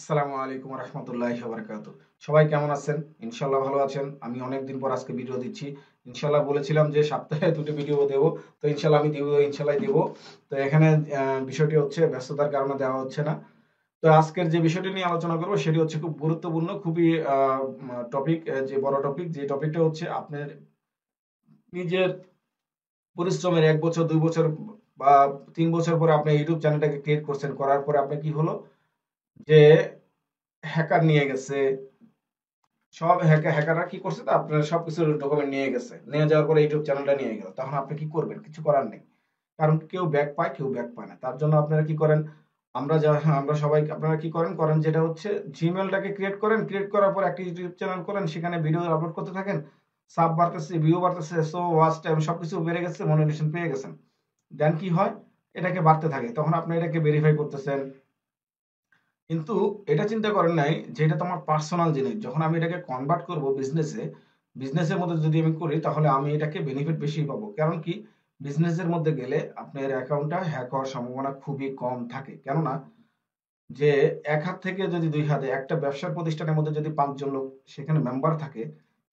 আসসালামু আলাইকুম রহমতুল্লাহি ওয়া বারাকাতুহু। সবাই কেমন আছেন? ইনশাল্লাহ ভালো আছেন। আমি অনেকদিন পর আজকে ভিডিও দিচ্ছি। ইনশাল্লাহ বলেছিলাম যে সপ্তাহে দুটো ভিডিও দেব। তো ইনশাল্লাহ আমি দিব, ইনশাল্লাহ দিব। তো এখানে বিষয়টি হচ্ছে ব্যস্ততার কারণে দেওয়া হচ্ছে না। তো আজকের যে বিষয়টি নিয়ে আলোচনা করব সেটি হচ্ছে খুব গুরুত্বপূর্ণ, খুবই টপিক, যে বড় টপিক, যে টপিকটা হচ্ছে আপনার নিজের পরিশ্রমের ১ বছর ২ বছর বা ৩ বছর পরে আপনি ইউটিউব চ্যানেলটাকে ক্রিয়েট করছেন, করার পরে আপনি কি হলো যে হ্যাকার নিয়ে গেছে। সব হ্যাকাররা কি করছে, তো আপনার সবকিছু ডকুমেন্ট নিয়ে গেছে, নিয়ে যাওয়ার পরে ইউটিউব চ্যানেলটা নিয়ে গেল, তখন আপনি কি করবেন? কিছু করার নেই। কারণ কেউ ব্যাক পায়, কেউ ব্যাক পায় না। তার জন্য আপনারা কি করেন? আমরা সবাই, আপনারা কি করেন করেন যেটা হচ্ছে জিমেলটাকে ক্রিয়েট করেন, ক্রিয়েট করার পর একটা ইউটিউব চ্যানেল করেন, সেখানে ভিডিও আপলোড করতে থাকেন। সাব বাড়তেছে, ভিউ বাড়তেছে, সো ওয়াচ টাইম সবকিছু বেড়ে গেছে, মনিটাইজেশন পেয়ে গেছেন। দেন কি হয়? এটাকে বাড়তে থাকে, তখন আপনি এটাকে ভেরিফাই করতেছেন। কিন্তু এটা চিন্তা করেন নাই যে এটা তো আমার পার্সোনাল জিনিস। যখন আমি এটাকে কনভার্ট করব বিজনেসে, বিজনেসের মধ্যে যদি আমি করি, তাহলে আমি এটাকে বেনিফিট বেশি পাবো। কারণ কি? বিজনেসের মধ্যে গেলে আপনার অ্যাকাউন্টটা হ্যাক হওয়ার সম্ভাবনা খুবই কম থাকে। কেননা যে এক হাত থেকে যদি দুই হাতে, একটা ব্যবসার প্রতিষ্ঠানের মধ্যে যদি ৫ জন লোক সেখানে মেম্বার থাকে,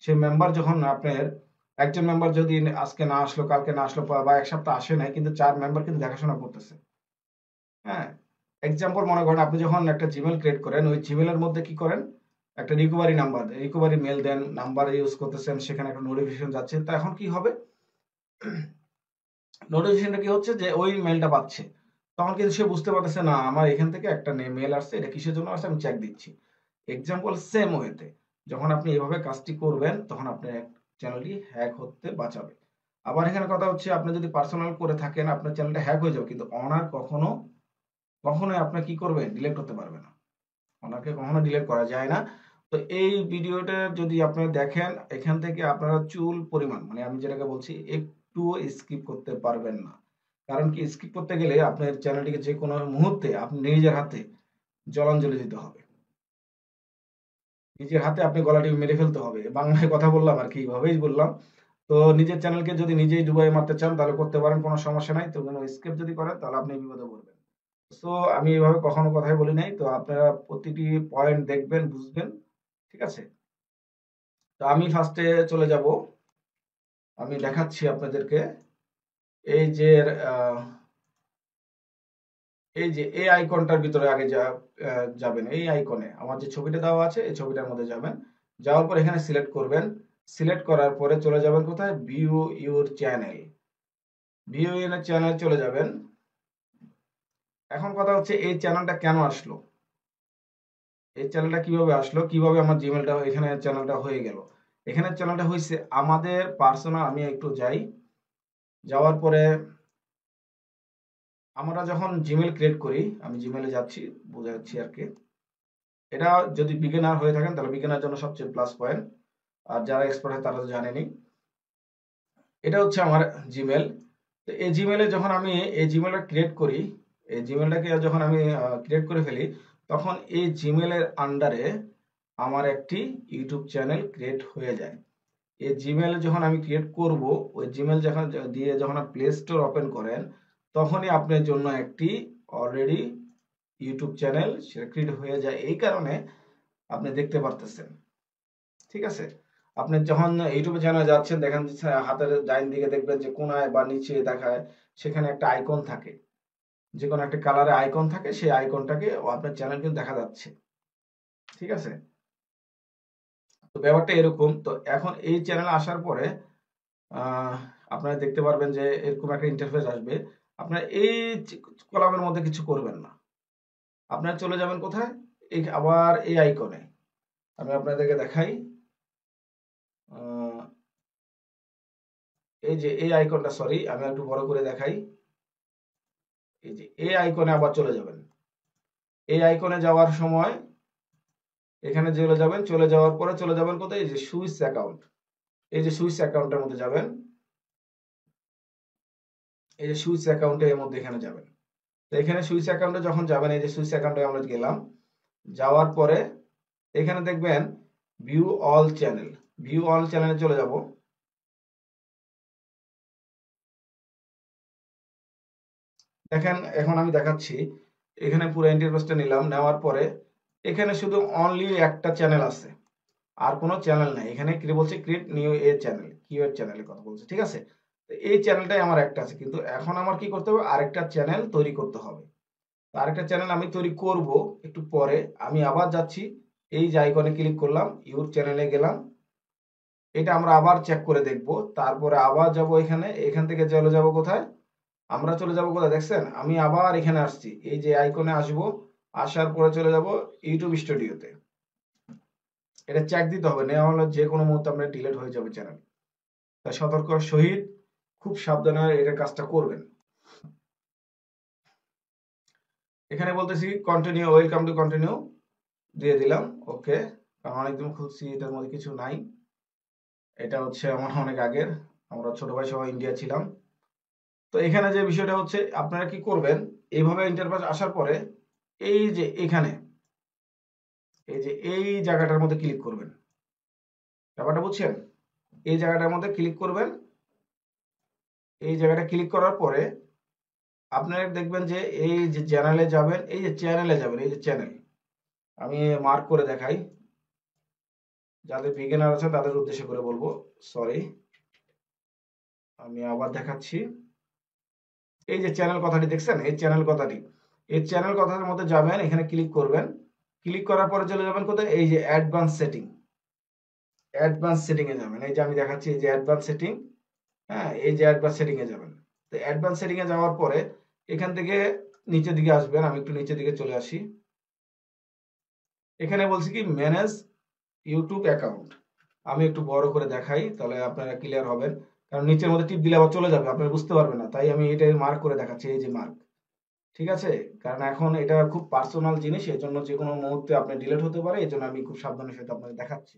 সেই মেম্বার যখন আপনার একজন মেম্বার যদি আজকে না আসলো, কালকে না আসলো, বা ১ সপ্তাহ আসে নাই, কিন্তু ৪ মেম্বার কিন্তু দেখাশোনা করতেছে। হ্যাঁ, এক্সাম্পল মনে করেন আপনি যখন একটা জিমেল ক্রিয়েট করেন, ওই জিমেলের মধ্যে কি করেন? একটা রিকভারি নাম্বার, রিকভারি মেল দেন, নাম্বার ইউজ করতেছেন, সেখানে একটা নোটিফিকেশন যাচ্ছে। তো এখন কি হবে? নোটিফিকেশনটা কি হচ্ছে যে ওই মেলটা পাচ্ছে। তখন কিন্তু সে বুঝতে পারতেছে না আমার এখান থেকে একটা মেল আসছে, এটা কিসের জন্য আসছে, আমি চেক দিচ্ছি। এক্সাম্পল সেম ওয়েতে যখন আপনি এভাবে কাজটি করবেন, তখন আপনার চ্যানেলটি হ্যাক হতে বাঁচাবে। আবার এখানে কথা হচ্ছে, আপনি যদি পার্সোনাল করে থাকেন, আপনার চ্যানেলটা হ্যাক হয়ে যাবে, কিন্তু অনার কখনোই আপনি কি করবে? ডিলিট করতে পারবে না। ওনাকে কখনো ডিলিট করা যায় না। তো এই ভিডিওটা যদি আপনারা দেখেন, এখান থেকে আপনারা চুল পরিমাণ, মানে আমি যেটাকে বলছি, একটুও স্কিপ করতে পারবেন না। কারণ কি? স্কিপ করতে গেলে আপনার চ্যানেলটিকে যে কোনো মুহূর্তে আপনি নিজের হাতে জলাঞ্জলি দিতে হবে। নিজের হাতে আপনি গলাটি মেরে ফেলতে হবে। বাংলায় কথা বললাম আর কি, এভাবেই বললাম। তো নিজের চ্যানেলকে যদি নিজেই ডুবাই মারতে চান, তাহলে করতে পারেন, কোনো সমস্যা নাই। তো কোনো স্কিপ যদি করেন, তাহলে আপনি বিপদে পড়বেন। সো আমি এভাবে কখনো কথাই বলি নাই। তো আপনারা প্রতিটি পয়েন্ট দেখবেন, বুঝবেন। ঠিক আছে? তো আমি ফার্স্টে চলে যাব। আমি দেখাচ্ছি আপনাদেরকে। এই যে আহ, এই যে এই আইকনটার ভিতরে আগে যাবেন। এই আইকনে আমার যে ছবিটা দেওয়া আছে, এই ছবিটার মধ্যে যাবেন। যাওয়ার পর এখানে সিলেক্ট করবেন। সিলেক্ট করার পরে চলে যাবেন কোথায়? View your channel. View your channel চলে যাবেন। এখন কথা হচ্ছে, এই চ্যানেলটা কেন আসলো? এই চ্যানেলটা কিভাবে আসলো? কিভাবে আমার জিমেলটা এখানে চ্যানেলটা হয়ে গেল? এখানে চ্যানেলটা হয়েছে আমাদের পার্সোনাল। আমি একটু যাই, যাওয়ার পরে আমরা যখন জিমেল ক্রিয়েট করি, আমি জিমেলে যাচ্ছি, বোঝাচ্ছি আর কি। এটা যদি বিগিনার হয়ে থাকেন, তাহলে বিগিনার জন্য সবচেয়ে প্লাস পয়েন্ট। আর যারা এক্সপার্ট হয় তারা তো জানেনই। এটা হচ্ছে আমার জিমেল। তো এই জিমেলে যখন আমি এই জিমেলটা ক্রিয়েট করি, এই জিমেলটাকে যখন আমি ক্রিয়েট করে ফেলি, তখন এই জিমেলের আন্ডারে আমার একটি ইউটিউব চ্যানেল ক্রিয়েট হয়ে যায়। এই জিমেল যখন আমি ক্রিয়েট করব, ওই জিমেল যখন দিয়ে যখন আপনি প্লে স্টোর ওপেন করেন, তখনই আপনার জন্য একটি অলরেডি ইউটিউব চ্যানেল সেটা ক্রিয়েট হয়ে যায়। এই কারণে আপনি দেখতে পারতেছেন। ঠিক আছে? আপনি যখন ইউটিউবে চ্যানেলে যাচ্ছেন, দেখেন যে হাতের ডাইন দিকে দেখবেন যে কোনায় বা নিচে দেখায়, সেখানে একটা আইকন থাকে, যে কোনো একটা কালারে আইকন থাকে, সেই আইকনটাকে আপনার চ্যানেল কিন্তু দেখা যাচ্ছে। ঠিক আছে? তো ব্যাপারটা এরকম। তো এখন এই চ্যানেল আসার পরে আহ, আপনারা দেখতে পারবেন যে এরকম একটা ইন্টারফেস আসবে। আপনার এই কলামের মধ্যে কিছু করবেন না। আপনারা চলে যাবেন কোথায়? এই আবার এই আইকনে। আমি আপনাদেরকে দেখাই। আহ, এই যে এই আইকনটা, সরি আমি একটু বড় করে দেখাই। এই যে এই আইকনে আবার চলে যাবেন। এই আইকনে যাওয়ার সময় এখানে চলে যাবেন, চলে যাওয়ার পরে চলে যাবেন কোথায়? এই যে সুইচ অ্যাকাউন্ট। এই যে সুইচ অ্যাকাউন্টের মধ্যে যাবেন। এই যে সুইচ অ্যাকাউন্টের মধ্যে এখানে যাবেন। তো এখানে সুইচ অ্যাকাউন্টে যখন যাবেন, এই যে সুইচ অ্যাকাউন্টে আমরা গেলাম। যাওয়ার পরে এখানে দেখবেন view all channel. View all চ্যানেলে চলে যাব। দেখেন এখন আমি দেখাচ্ছি। এখানে পুরো ইন্টারফেসটা নিলাম, নেওয়ার পরে এখানে শুধু অনলি একটা চ্যানেল আছে, আর কোনো চ্যানেল নাই। এখানে কি বলছে, ক্রিয়েট নিউ এ চ্যানেল, কিওয়ার্ড চ্যানেলের কথা বলছে, ঠিক আছে। তো এই চ্যানেলটাই আমার একটা আছে, কিন্তু এখন আমার কি করতে হবে, আরেকটা চ্যানেল তৈরি করতে হবে। আরেকটা চ্যানেল আমি তৈরি করব একটু পরে। আমি আবার যাচ্ছি, এই যে আইকনে ক্লিক করলাম, ইউর চ্যানেলে গেলাম, এটা আমরা আবার চেক করে দেখব। তারপরে আবার যাব এখানে, এখান থেকে চলে যাব কোথায়, আমরা চলে যাব কোথায় দেখছেন, আমি আবার এখানে আসছি, এই যে আইকনে আসব, আসার পরে চলে যাব ইউটিউব স্টুডিওতে। এটা চেক দিতে হবে, নেওয়া হলে যে কোনো মুহূর্তে আমরা ডিলিট হয়ে যাবে চ্যানেল। তাই সতর্ক সহিত খুব সাবধানে এটা কাজটা করবেন। এখানে বলতেছি কন্টিনিউ, ওয়েলকাম টু কন্টিনিউ দিয়ে দিলাম, ওকে। কারণ অনেকদিন খুলছি, এটার মধ্যে কিছু নাই। এটা হচ্ছে আমার অনেক আগের, আমরা ছোট ভাই সবাই ইন্ডিয়া ছিলাম। তো এখানে যে বিষয়টা হচ্ছে, আপনারা কি করবেন, এইভাবে ইন্টারফেস আসার পরে এই যে এখানে, এই যে এই জায়গাটার মধ্যে ক্লিক করবেন, ব্যাপারটা বুঝছেন, এই জায়গাটার মধ্যে ক্লিক করবেন। এই জায়গাটা ক্লিক করার পরে আপনারা দেখবেন যে এই যে চ্যানেলে যাবেন, এই যে চ্যানেলে যাবেন, এই যে চ্যানেল, আমি মার্ক করে দেখাই, যাদের বিগিনার আছে তাদের উদ্দেশ্য করে বলবো, সরি, আমি আবার দেখাচ্ছি। এই যে চ্যানেল কথাটি দেখছেন, এই চ্যানেল কথাটি, এই চ্যানেল কথার মধ্যে যাবেন, এখানে ক্লিক করবেন। ক্লিক করার পরে চলে যাবেন কোথায়, এই যে অ্যাডভান্স সেটিং, অ্যাডভান্স সেটিং এ যাবেন। এই যে আমি দেখাচ্ছি, এই যে অ্যাডভান্স সেটিং, হ্যাঁ, এই যে অ্যাডভান্স সেটিং এ যাবেন। তো অ্যাডভান্স সেটিং এ যাওয়ার পরে এখান থেকে নিচের দিকে আসবেন, আমি একটু নিচের দিকে চলে আসি। এখানে বলছি কি, ম্যানেজ ইউটিউব অ্যাকাউন্ট, আমি একটু বড় করে দেখাই, তাহলে আপনারা ক্লিয়ার হবেন। কারণ নিচের মধ্যে টিপ দিলে আবার চলে যাবে, আপনারা বুঝতে পারবেন না, তাই আমি এটা মার্ক করে দেখাচ্ছি, এই যে মার্ক, ঠিক আছে। কারণ এখন এটা খুব পার্সোনাল জিনিস, এর জন্য যে কোনো মুহূর্তে আপনি ডিলিট হতে পারে, এই জন্য আমি খুব সাবধানের সাথে আপনাকে দেখাচ্ছি।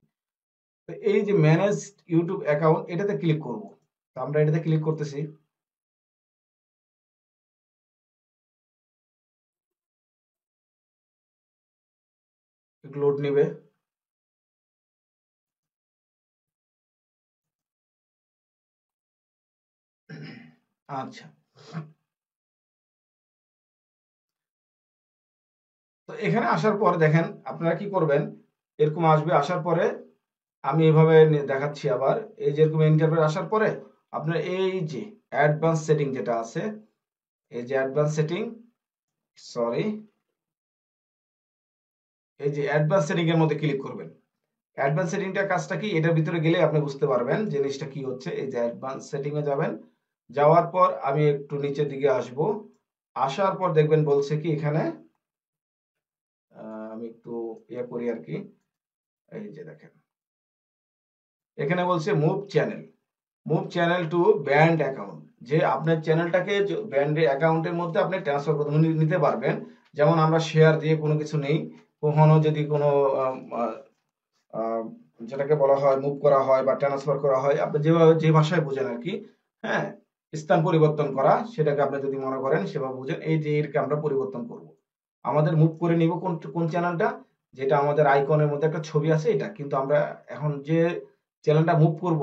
তো এই যে ম্যানেজ ইউটিউব অ্যাকাউন্ট, এটাতে ক্লিক করব। তো আমরা এটাতে ক্লিক করতেছি, একটু লোড নেবে। আচ্ছা, তো এখানে আসার পর দেখেন আপনারা কি করবেন, এরকম আসবে, আসার পরে আমি এভাবে দেখাচ্ছি আবার। এই যে এরকম ইন্টারফেস আসার পরে আপনার এই যে অ্যাডভান্স সেটিং যেটা আছে, এই যে অ্যাডভান্স সেটিং, সরি, এই যে অ্যাডভান্স সেটিং এর মধ্যে ক্লিক করবেন। অ্যাডভান্স সেটিংটা কাজটা কি, এটার ভিতরে গেলে আপনি বুঝতে পারবেন জিনিসটা কি হচ্ছে। এই যে অ্যাডভান্স সেটিং এ যাবেন, যাওয়ার পর আমি একটু নিচের দিকে আসব, আসার পর দেখবেন বলছে কি এখানে, আমি একটু ইয়ে করি আর কি, এই যে দেখেন এখানে বলছে move channel, move channel two band account, যে আপনার চ্যানেলটাকে ব্যান্ড অ্যাকাউন্টের মধ্যে আপনি ট্রান্সফার করতে নিতে পারবেন। যেমন আমরা শেয়ার দিয়ে কোনো কিছু নেই, কখনো যদি কোনো আম, আহ, আহ, যেটাকে বলা হয় মুভ করা হয় বা ট্রান্সফার করা হয়, আপনি যেভাবে যে ভাষায় বুঝেন আর কি, হ্যাঁ, স্থান পরিবর্তন করা, সেটাকে আপনি যদি মনে করেন সেভাবে বুঝেন, এই যে এরকে আমরা পরিবর্তন করব। আমাদের মুভ করে নিব কোন কোন চ্যানেলটা, যেটা আমাদের আইকনের মধ্যে একটা ছবি আছে এটা, কিন্তু আমরা এখন যে চ্যানেলটা মুভ করব,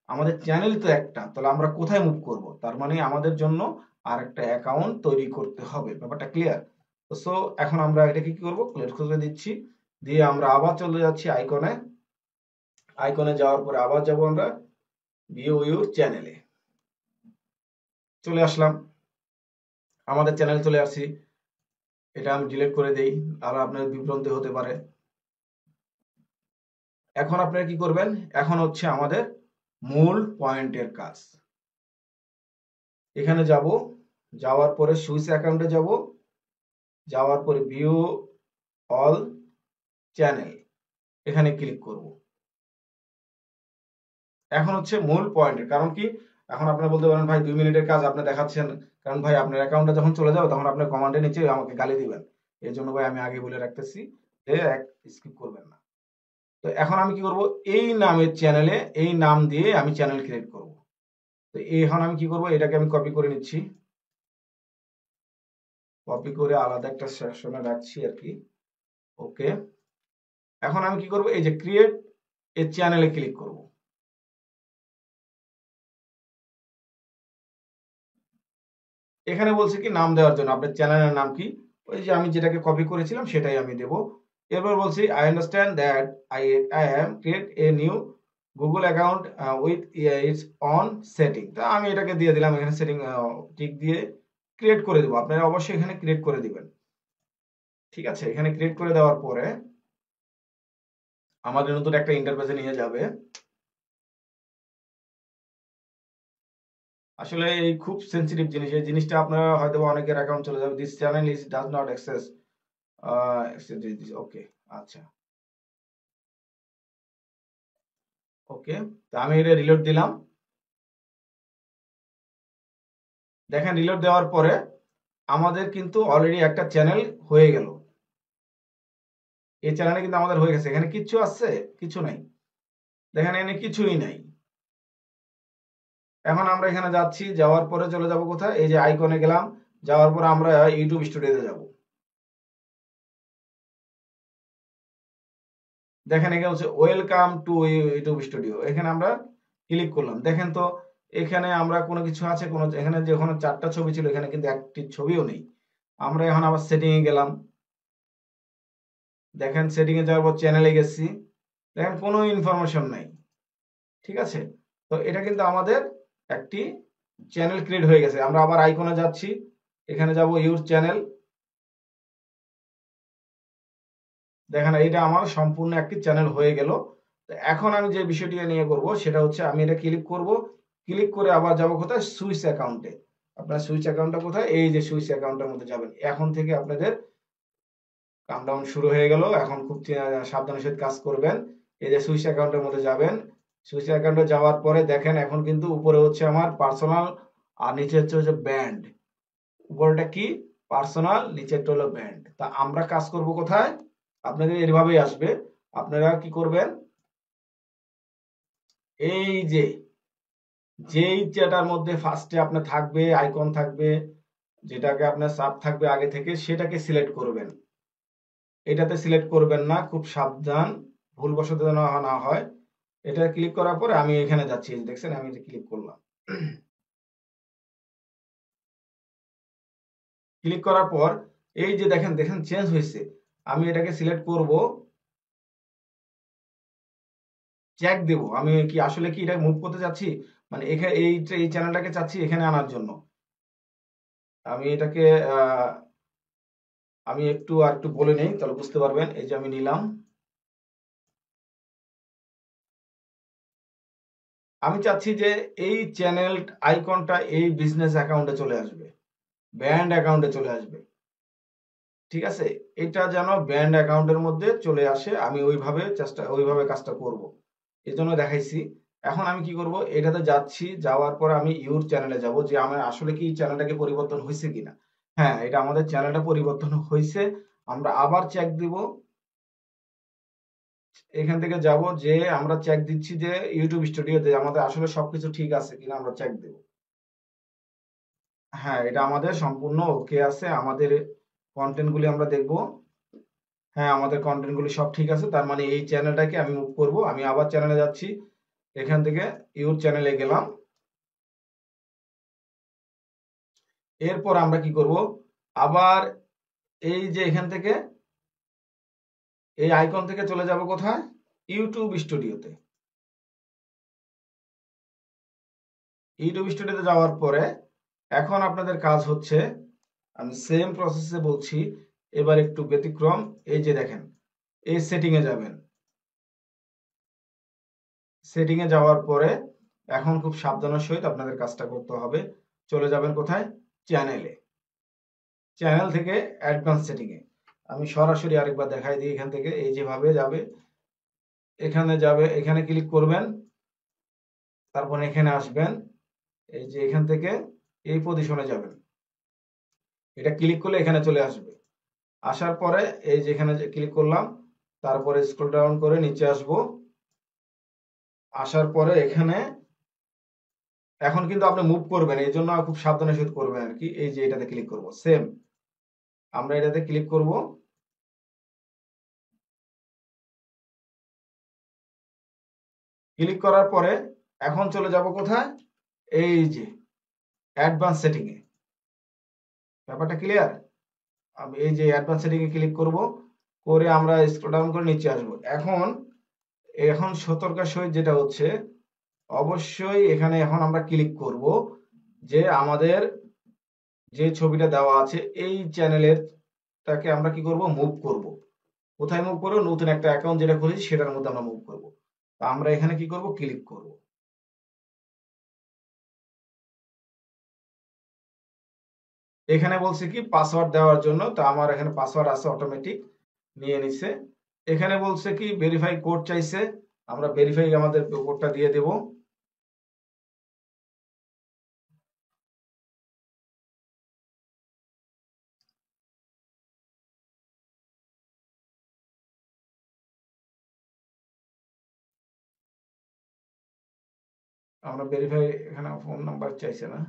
আমাদের চ্যানেল তো একটা, তাহলে আমরা কোথায় মুভ করব, তার মানে আমাদের জন্য আর একটা অ্যাকাউন্ট তৈরি করতে হবে। ব্যাপারটা ক্লিয়ার? তো সো এখন আমরা এটাকে কি করব, ক্লিয়ার করে দিচ্ছি, দিয়ে আমরা আবার চলে যাচ্ছি আইকনে, আইকনে যাওয়ার পরে আবার যাব আমরা ভিউ ইউর চ্যানেলে, চলে আসলাম, আমাদের চ্যানেল চলে আসছি। এটা আমি ডিলিট করে দেই, আর আপনার বিভ্রান্তি হতে পারে। এখন আপনারা কি করবেন, এখন হচ্ছে আমাদের মূল পয়েন্টের কাজ। এখানে যাব, যাওয়ার পরে সুইচ অ্যাকাউন্টে যাব, যাওয়ার পরে ভিউ অল চ্যানেল, এখানে ক্লিক করব। এখন হচ্ছে মূল পয়েন্টের কারণ কি, এখন আপনারা বলতে পারেন ভাই 2 মিনিটের কাজ আপনি দেখাচ্ছেন, কারণ ভাই আপনার অ্যাকাউন্টটা যখন চলে যাবে তখন আপনার কমান্ডের নিচে আমাকে গালি দিবেন। এই জন্য ভাই আমি আগে বলে রাখতেছি যে স্কিপ করবেন না। তো এখন আমি কি করব, এই নামের চ্যানেলে এই নাম দিয়ে আমি চ্যানেল ক্রিয়েট করব। তো এখন আমি কি করব, এটাকে আমি কপি করে নিচ্ছি, কপি করে আলাদা একটা সেকশনে রাখছি আর কি, ওকে। এখন আমি কি করব, এই যে ক্রিয়েট এই চ্যানেলে ক্লিক করব। এখানে বলছে কি নাম দেওয়ার জন্য, আপনার চ্যানেলের নাম কি, ওই যে আমি যেটাকে কপি করেছিলাম সেটাই আমি দেব। এরপর বলছি I understand that I I am create a new Google account with its on setting. তা আমি এটাকে দিয়ে দিলাম, এখানে সেটিং টিক দিয়ে ক্রিয়েট করে দেবো। আপনারা অবশ্যই এখানে ক্রিয়েট করে দিবেন। ঠিক আছে, এখানে ক্রিয়েট করে দেওয়ার পরে আমাদের নতুন একটা ইন্টারফেসে নিয়ে যাবে। আসলে এই খুব সেন্সিটিভ জিনিস, এই জিনিসটা আপনারা হয়তো অনেকের অ্যাকাউন্ট চলে যাবে। This channel is does not access this. Okay, আচ্ছা, ওকে। তো আমি এটা রিলোড দিলাম। দেখেন রিলোড দেওয়ার পরে আমাদের কিন্তু অলরেডি একটা চ্যানেল হয়ে গেল। এই চ্যানেলে কিন্তু আমাদের হয়ে গেছে। এখানে কিছু আছে? কিছু নাই। দেখেন এখানে কিছুই নাই। এখন আমরা এখানে যাচ্ছি, যাওয়ার পরে চলে যাব কোথায়? এই যে আইকনে গেলাম, যাওয়ার পর আমরা ইউটিউব স্টুডিওতে যাব। দেখেন এখানে হচ্ছে ওয়েলকাম টু ইউটিউব স্টুডিও, এখানে আমরা ক্লিক করলাম। দেখেন তো এখানে আমরা কোনো কিছু আছে, কোনো এখানে যে ওখানে 4টা ছবি ছিল, এখানে কিন্তু একটি ছবিও নেই। আমরা এখন আবার সেটিং এ গেলাম। দেখেন সেটিং এ যাওয়ার পর চ্যানেলে গেছি, দেখেন কোনো ইনফরমেশন নাই। ঠিক আছে, তো এটা কিন্তু আমাদের একটি চ্যানেল ক্রিয়েট হয়ে গেছে। আমরা আবার আইকনে যাচ্ছি, এখানে যাব ইউর চ্যানেল। দেখেন এটা আমার সম্পূর্ণ একটি চ্যানেল হয়ে গেল। তো এখন আমি যে বিষয়টি নিয়ে করব সেটা হচ্ছে আমি এটা ক্লিক করব, ক্লিক করে আবার যাব কোথায়? সুইচ অ্যাকাউন্টে। আপনার সুইচ অ্যাকাউন্টটা কোথায়? এই যে সুইচ অ্যাকাউন্টের মধ্যে যাবেন। এখন থেকে আপনাদের কাউন্টডাউন শুরু হয়ে গেল। এখন খুব সাবধানের সাথে কাজ করবেন। এই যে সুইচ অ্যাকাউন্টের মধ্যে যাবেন। সুইচ অ্যাকাউন্টে যাওয়ার পরে দেখেন এখন কিন্তু উপরে হচ্ছে আমার পার্সোনাল, আর নিচে হচ্ছে ব্যান্ড। উপরেটা কি? পার্সোনাল, নিচেরটা হলো ব্যান্ড। তা আমরা কাজ করব কোথায়? আপনাদের এভাবেই আসবে। আপনারা কি করবেন? এই যে যেই যেটার মধ্যে ফার্স্টে আপনার থাকবে, আইকন থাকবে, যেটাকে আপনার সাব থাকবে আগে থেকে, সেটাকে সিলেক্ট করবেন। এটাতে সিলেক্ট করবেন না, খুব সাবধান, ভুলবশত যেন না হয়। এটা ক্লিক করার পরে আমি এখানে যাচ্ছি, দেখছেন আমি ক্লিক করলাম। ক্লিক করার পর এই যে দেখেন দেখেন চেঞ্জ হয়েছে। আমি এটাকে সিলেক্ট করব, চেক দেব আমি কি আসলে কি এটা মুভ করতে চাচ্ছি, মানে এখানে এই চ্যানেলটাকে চাচ্ছি এখানে আনার জন্য। আমি এটাকে আমি আর একটু বলে নেই, তাহলে বুঝতে পারবেন। এই যে আমি নিলাম, আমি চাচ্ছি যে এই চ্যানেল আইকনটা এই বিজনেস অ্যাকাউন্টে চলে আসবে, ব্যান্ড অ্যাকাউন্টে চলে আসবে। ঠিক আছে, এটা যেন ব্যান্ড অ্যাকাউন্টের মধ্যে চলে আসে, আমি ওইভাবে কাজটা করব। এই জন্য দেখাইছি। এখন আমি কি করব? এটাতে যাচ্ছি, যাওয়ার পর আমি ইউর চ্যানেলে যাব, যে আমার আসলে কি চ্যানেলটাকে পরিবর্তন হয়েছে কিনা। হ্যাঁ, এটা আমাদের চ্যানেলটা পরিবর্তন হয়েছে। আমরা আবার চেক দিব। এখান থেকে যাব, যে আমরা চেক দিচ্ছি যে ইউটিউব স্টুডিওতে আমাদের আসলে সবকিছু ঠিক আছে কিনা আমরা চেক দেব। হ্যাঁ, এটা আমাদের সম্পূর্ণ ওকে আছে। আমাদের কন্টেন্ট গুলি আমরা দেখব। হ্যাঁ, আমাদের কন্টেন্ট গুলি সব ঠিক আছে। তার মানে এই চ্যানেলটাকে আমি মুভ করব। আমি আবার চ্যানেলে যাচ্ছি, এখান থেকে ইউর চ্যানেলে গেলাম। এরপর আমরা কি করব? আবার এই যে এখান থেকে এই আইকন থেকে চলে যাব কোথায়? ইউটিউব স্টুডিওতে। ইউটিউব স্টুডিওতে যাওয়ার পরে এখন আপনাদের কাজ হচ্ছে, আমি সেম প্রসেসে বলছি, এবার একটু ব্যতিক্রম। এই যে দেখেন, এই সেটিং এ যাবেন। সেটিং এ যাওয়ার পরে এখন খুব সাবধানের সহিত আপনাদের কাজটা করতে হবে। চলে যাবেন কোথায়? চ্যানেলে। চ্যানেল থেকে অ্যাডভান্স সেটিং এ। আমি সরাসরি আরেকবার দেখাই দিই। এখান থেকে এই যেভাবে যাবে, এখানে যাবে, এখানে ক্লিক করবেন, তারপর এখানে আসবেন। এই যে এখান থেকে এই পজিশনে যাবেন, এটা ক্লিক করলে এখানে চলে আসবে। আসার পরে এই যে এখানে ক্লিক করলাম, তারপরে স্ক্রল ডাউন করে নিচে আসব। আসার পরে এখানে এখন কিন্তু আপনি মুভ করবেন, এই জন্য খুব সাবধানের সাথে করবেন আর কি। এই যে এটাতে ক্লিক করব, সেম আমরা এটাতে ক্লিক করব। ক্লিক করার পরে এখন চলে যাব কোথায়? এই যে অ্যাডভান্স সেটিং এ। ব্যাপারটা ক্লিয়ার? আমি এই যে অ্যাডভান্স সেটিং এ ক্লিক করব। করে আমরা স্ক্রল ডাউন করে নিচে আসবো। এখন এখন সতর্কতার সহিত যেটা হচ্ছে, অবশ্যই এখানে এখন আমরা ক্লিক করব যে আমাদের যে ছবিটা দেওয়া আছে এই চ্যানেলের টাকে আমরা কি করব, মুভ করব। কোথায় মুভ করব? নতুন একটা অ্যাকাউন্ট যেটা খুলেছি সেটার মধ্যে আমরা মুভ করব। তো আমরা এখানে কি করব, ক্লিক করব। এখানে বলছে কি পাসওয়ার্ড দেওয়ার জন্য, তো আমার এখানে পাসওয়ার্ড আছে, অটোমেটিক নিয়ে নিছে। এখানে বলছে কি ভেরিফাই কোড চাইছে, আমরা ভেরিফাই আমাদের কোডটা দিয়ে দেব। আমরা ভেরিফাই, এখানে ফোন নাম্বার চাইছে না।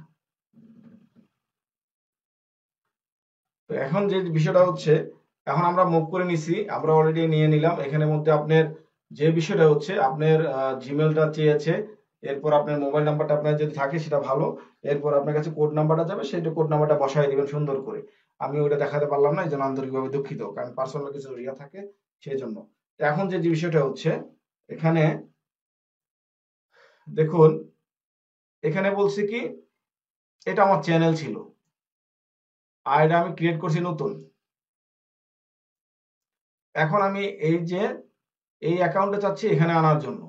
তো এখন যে বিষয়টা হচ্ছে, এখন আমরা মুভ করে নিছি, আমরা অলরেডি নিয়ে নিলাম। এখানের মধ্যে আপনার যে বিষয়টা হচ্ছে, আপনার জিমেলটা চেয়েছে, এরপর আপনার মোবাইল নাম্বারটা আপনার যদি থাকে সেটা ভালো, এরপর আপনার কাছে কোড নাম্বারটা যাবে, সেইটা কোড নাম্বারটা বসাই দিবেন সুন্দর করে। আমি ওটা দেখাতে পারলাম না, এই জন্য আন্তরিকভাবে দুঃখিত, কারণ পার্সোনাল কিছু ইয়া থাকে সেই জন্য। তো এখন যে বিষয়টা হচ্ছে, এখানে দেখুন, এখানে বলছে কি এটা আমার চ্যানেল ছিল, আর এটা আমি ক্রিয়েট করছি নতুন। এখন আমি এই যে এই অ্যাকাউন্টে চাচ্ছি এখানে আনার জন্য।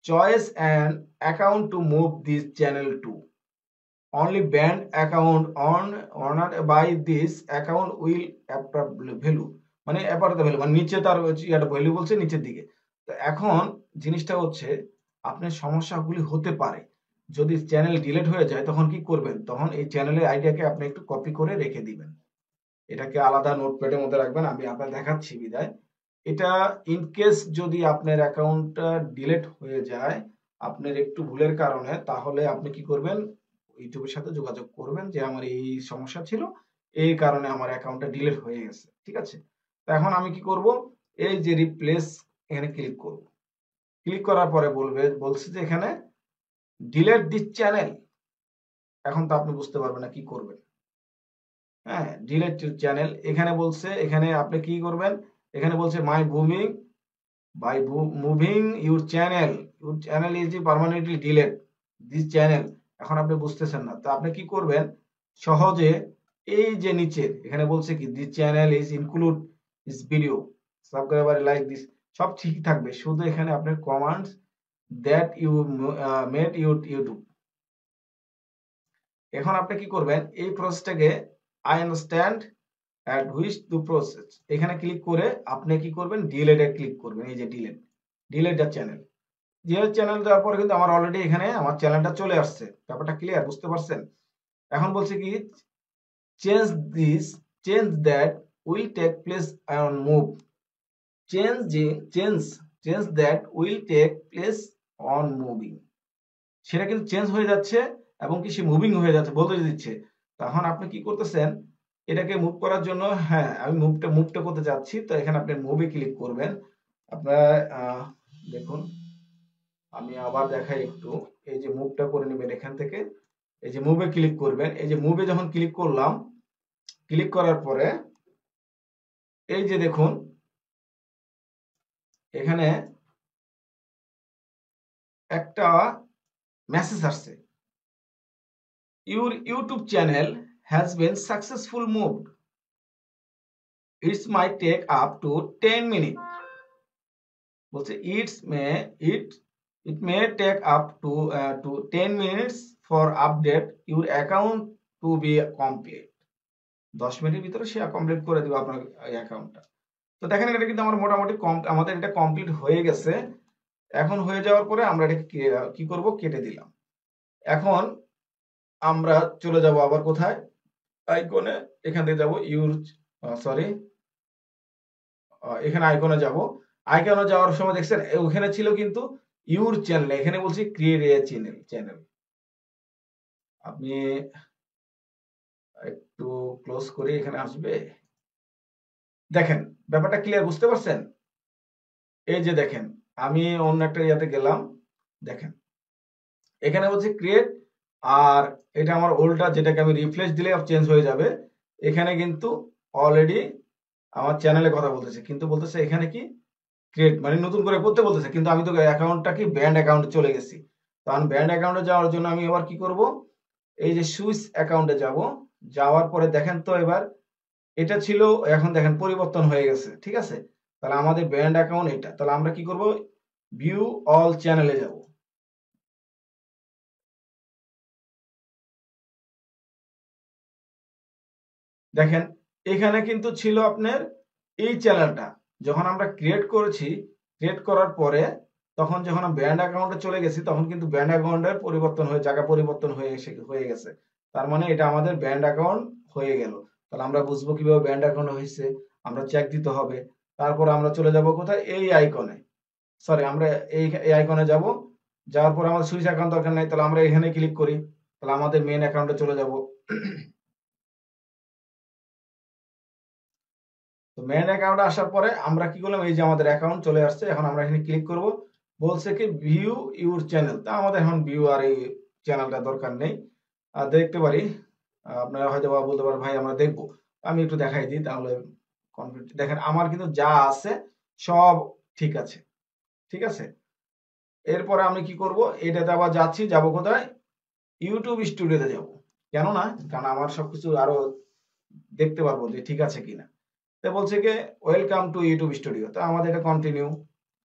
Choose an account to move this channel to, only brand account owner by this account will value, মানে অ্যাপার দ্য ভ্যালু, মানে নিচে তার একটা ভ্যালু বলছে নিচের দিকে। তো এখন জিনিসটা হচ্ছে, আপনার সমস্যাগুলি হতে পারে যদি চ্যানেল ডিলিট হয়ে যায়, তখন কি করবেন, তখন এই চ্যানেলের আইডিয়াকে আপনি একটু কপি করে রেখে দিবেন, এটাকে আলাদা নোটপ্যাডের মধ্যে রাখবেন। আমি আপনার দেখাচ্ছি বিদায়। এটা ইন কেস যদি আপনার অ্যাকাউন্টটা ডিলিট হয়ে যায় আপনার একটু ভুলের কারণে, তাহলে আপনি কি করবেন, ইউটিউবের সাথে যোগাযোগ করবেন যে আমার এই সমস্যা ছিল, এই কারণে আমার অ্যাকাউন্টটা ডিলিট হয়ে গেছে, ঠিক আছে। তো এখন আমি কি করব, এই যে রিপ্লেস, এখানে ক্লিক করব। ক্লিক করার পরে বলছে যে এখানে ডিলিট দিস চ্যানেল। এখন তো আপনি বুঝতে পারবেন না কি করবেন। হ্যাঁ, ডিলিট চ্যানেল এখানে বলছে, এখানে আপনি কি করবেন, এখানে বলছে মাই booming by moving your channel is permanently delete this channel। এখন আপনি বুঝতেছেন না, তো আপনি কি করবেন, সহজে এই যে নিচের এখানে বলছে কি this channel is include this video subscriber like this, সব ঠিক থাকবে, শুধু এখানে আপনার commands that you made YouTube। এখন আপনি কি করবেন, এই প্রসেসটাকে I understand and wish to process, এখানে ক্লিক করে আপনি কি করবেন, ডিলিট এ ক্লিক করবেন। এই যে delete the channel, delete channel দেওয়ার পরে কিন্তু আমার অলরেডি এখানে আমার চ্যানেলটা চলে আসছে। ব্যাপারটা ক্লিয়ার, বুঝতে পারছেন? এখন বলছে কি change this, change that will take place on move, change that will take place on moving, সেটা কিন্তু চেঞ্জ হয়ে যাচ্ছে এবং কি সে মুভিং হয়ে যাচ্ছে বলতে দিচ্ছে। তখন আপনি কি করতেছেন, এটাকে মুভ করার জন্য, হ্যাঁ আমি মুভটা করতে যাচ্ছি, তো এখানে আপনি মুভে ক্লিক করবেন। আপনার দেখুন, আমি আবার দেখাই একটু, এই যে মুভটা করে নেবেন এখান থেকে, এই যে মুভে ক্লিক করবেন। এই যে মুভে যখন ক্লিক করলাম, ক্লিক করার পরে এই যে দেখুন এখানে একটা মেসেজ আসছে, your YouTube channel has been successful moved, it's my take up to 10 minute, বলছে it may take up to 10 minutes for update your account to be complete, 10 মিনিটের ভিতরে সে কমপ্লিট করে দিবে আপনার অ্যাকাউন্টটা। তো দেখেন এটা কিন্তু আমার মোটামুটি আমাদের এটা কমপ্লিট হয়ে গেছে। এখন হয়ে যাওয়ার পরে আমরা এটাকে কি করব, কেটে দিলাম। এখন আমরা চলে যাব আবার কোথায়, আইকনে, এখান থেকে যাব সরি, এখানে আইকনে যাব। আইকনে যাওয়ার সময় দেখছেন ওখানে ছিল কিন্তু ইউর চ্যানেল, এখানে বলছি ক্রিয়েট এ চ্যানেল। আপনি একটু ক্লোজ করে এখানে আসবে, দেখেন ব্যাপারটা ক্লিয়ার, বুঝতে পারছেন? এই যে দেখেন আমি অন্য একটা ইয়াতে গেলাম, দেখেন এখানে বলছে ক্রিয়েট, আর এটা আমার ওল্ডটা যেটাকে আমি রিফ্রেশ দিলে চেঞ্জ হয়ে যাবে। এখানে কিন্তু অলরেডি আমার চ্যানেলে কথা বলতেছে, কিন্তু বলতেছে এখানে কি ক্রিয়েট মানে নতুন করে করতে বলতেছে, কিন্তু আমি তো অ্যাকাউন্টটা কি ব্যান্ড অ্যাকাউন্টে চলে গেছি। তখন ব্যান্ড অ্যাকাউন্টে যাওয়ার জন্য আমি এবার কি করব, এই যে সুইচ অ্যাকাউন্টে যাব, যাওয়ার পরে দেখেন তো এবার এটা ছিল, এখন দেখেন পরিবর্তন হয়ে গেছে, ঠিক আছে। তাহলে আমাদের ব্যান্ড অ্যাকাউন্ট এটা, তাহলে আমরা কি করব, ভিউ অল চ্যানেলে যাব। দেখেন এখানে কিন্তু ছিল আপনার এই চ্যানেলটা, যখন আমরা ক্রিয়েট করেছি, ক্রিয়েট করার পরে তখন যখন ব্যান্ড অ্যাকাউন্টে চলে গেছি, তখন কিন্তু ব্যান্ড অ্যাকাউন্টের পরিবর্তন হয়ে জায়গা পরিবর্তন হয়ে গেছে। তার মানে এটা আমাদের ব্যান্ড অ্যাকাউন্ট হয়ে গেল। তাহলে আমরা বুঝবো কিভাবে ব্যান্ড অ্যাকাউন্ট হয়েছে, আমরা চেক দিতে হবে। তারপর আমরা চলে যাব কোথায়, এই আইকনে, সরি আমরা এই আইকনে যাব। যাওয়ার পর আমাদের সুইচ অ্যাকাউন্ট দরকার নাই, তাহলে আমরা এখানে ক্লিক করি, তাহলে আমাদের মেইন অ্যাকাউন্টে চলে যাব। তো মেইন অ্যাকাউন্টে আসার পরে আমরা কি করলাম, এই যে আমাদের অ্যাকাউন্ট চলে আসছে, এখন আমরা এখানে ক্লিক করব। বলছে কি ভিউ ইউর চ্যানেল, তা আমাদের এখন ভিউ আর এই চ্যানেলটা দরকার নেই, আর দেখতে পারি। আপনারা হয়তো বা বলতে পারেন ভাই আমরা দেখবো, আমি একটু দেখাই দিই তাহলে কনফিডেন্ট। দেখেন আমার কিন্তু যা আছে সব ঠিক আছে, ঠিক আছে। এরপরে আমি কি করব, এটাতে আবার যাচ্ছি, যাব কোথায়, ইউটিউব স্টুডিওতে যাব। কেননা কারণ আমার সবকিছু আরো দেখতে পারবো যে ঠিক আছে কিনা। তো বলছে কি ওয়েলকাম টু ইউটিউব স্টুডিও, তো আমাদের এটা কন্টিনিউ,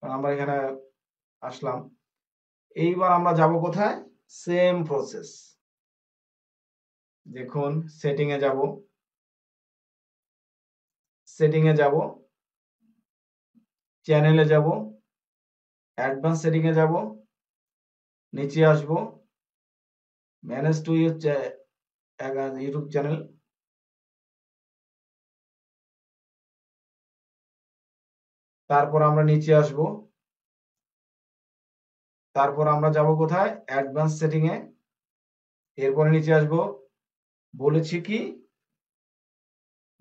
আমরা এখানে আসলাম। এইবার আমরা যাব কোথায়, সেম প্রসেস। দেখুন সেটিং এ যাব, সেটিং এ যাব, চ্যানেলে যাব, অ্যাডভান্স সেটিং এ যাব, নিচে আসব, ম্যানেজ টু ইউটিউব চ্যানেল। তারপর আমরা নিচে আসব, তারপর আমরা যাব কোথায়, অ্যাডভান্স সেটিং এ। এরপরে নিচে আসব, বলেছি কি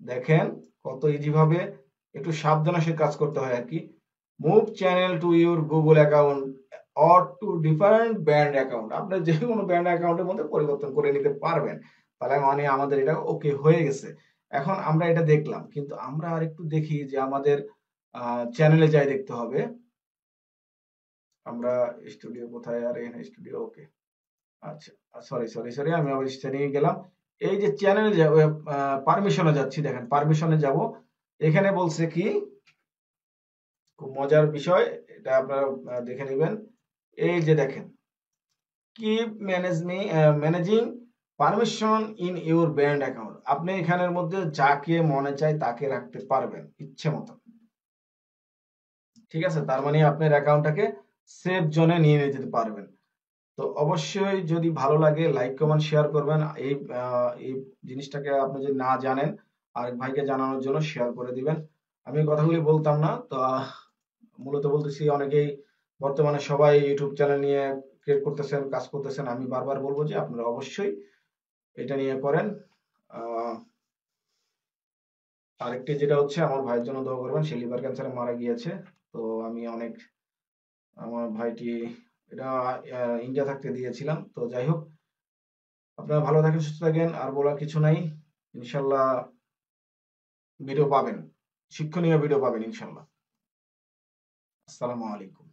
দেখেন কত ইজি ভাবে, একটু সাবধানে সে কাজ করতে হয় আর কি। Move channel to your Google account or to different brand account, আপনি যে কোনো ব্যান্ড অ্যাকাউন্টের মধ্যে পরিবর্তন করে নিতে পারবেন। তাহলে মানে আমাদের এটা ওকে হয়ে গেছে। এখন আমরা এটা দেখলাম, কিন্তু আমরা আর একটু দেখি যে আমাদের চ্যানেলে যাই দেখতে হবে। আমরা স্টুডিও কোথায়, আর এখানে স্টুডিও, ওকে। আচ্ছা, সরি সরি সরি, আমি আবার সেটিং এ গেলাম। এই যে চ্যানেলে যাব, পারমিশনে যাচ্ছি, দেখেন পারমিশনে যাব। এখানে বলছে কি, খুব মজার বিষয়, এটা আপনারা দেখে নেবেন। এই যে দেখেন, keep managing permission in your band account, আপনি এখানের মধ্যে যাকে মনে চায় তাকে রাখতে পারবেন ইচ্ছে মতো, ঠিক আছে। তার মানে আপনার অ্যাকাউন্টটাকে সেফ জোনে নিয়ে যেতে পারবেন। তো অবশ্যই যদি ভালো লাগে লাইক কমেন্ট শেয়ার করবেন। এই জিনিসটাকে আপনি যদি না জানেন, আরেক ভাইকে জানানোর জন্য শেয়ার করে দিবেন। আমি কথাগুলি বলতাম না তো, মূলত বলতেছি, অনেকেই বর্তমানে সবাই ইউটিউব চ্যানেল নিয়ে ক্রিয়েট করতেছেন, কাজ করতেছেন। আমি বারবার বলবো যে আপনারা অবশ্যই এটা নিয়ে করেন। আহ, আরেকটি যেটা হচ্ছে, আমার ভাইয়ের জন্য দোয়া করবেন, সে লিভার ক্যান্সারে মারা গিয়েছে। তো আমি অনেক, আমার ভাইটি এটা ইন্ডিয়া থাকতে দিয়েছিলাম। তো যাই হোক, আপনারা ভালো থাকেন, সুস্থ থাকেন, আর বলার কিছু নাই। ইনশাল্লাহ ভিডিও পাবেন, শিক্ষণীয় ভিডিও পাবেন ইনশাল্লাহ। আসসালামু আলাইকুম।